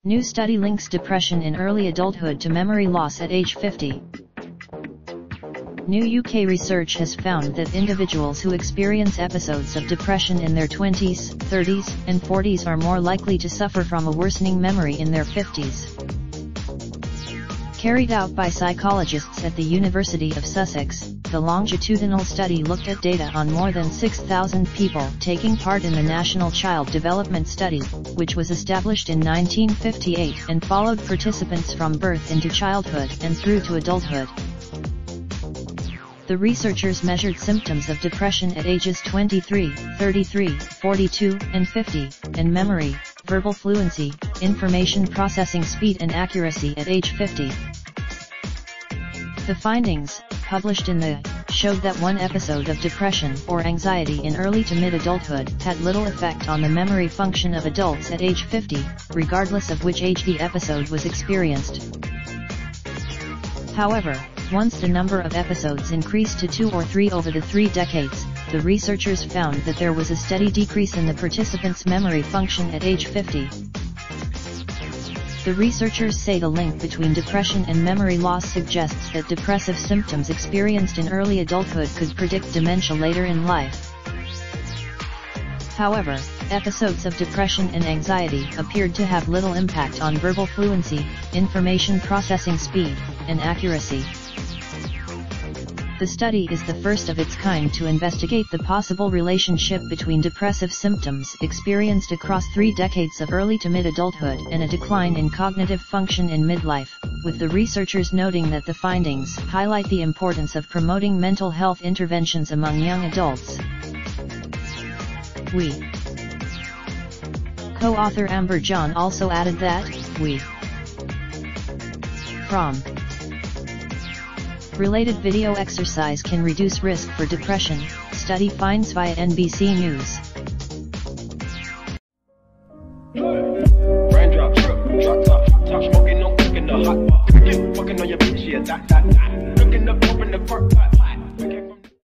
New study links depression in early adulthood to memory loss at age 50. New UK research has found that individuals who experience episodes of depression in their 20s, 30s, and 40s are more likely to suffer from a worsening memory in their 50s. Carried out by psychologists at the University of Sussex, the longitudinal study looked at data on more than 6,000 people taking part in the National Child Development Study, which was established in 1958 and followed participants from birth into childhood and through to adulthood. The researchers measured symptoms of depression at ages 23, 33, 42, and 50, and memory, verbal fluency, information processing speed and accuracy at age 50. The findings, published in the showed that one episode of depression or anxiety in early to mid-adulthood had little effect on the memory function of adults at age 50, regardless of which age the episode was experienced. However, once the number of episodes increased to 2 or 3 over the 3 decades, the researchers found that there was a steady decrease in the participants' memory function at age 50. The researchers say the link between depression and memory loss suggests that depressive symptoms experienced in early adulthood could predict dementia later in life. However, episodes of depression and anxiety appeared to have little impact on verbal fluency, information processing speed, and accuracy. The study is the first of its kind to investigate the possible relationship between depressive symptoms experienced across 3 decades of early to mid-adulthood and a decline in cognitive function in midlife, with the researchers noting that the findings highlight the importance of promoting mental health interventions among young adults. Co-author Amber John also added that, from related video exercise can reduce risk for depression, study finds via NBC News. Raindrop, drop top, smoking, no cooking the hot pot. Fucking on your bitch, yeah, that. Looking up, open the park,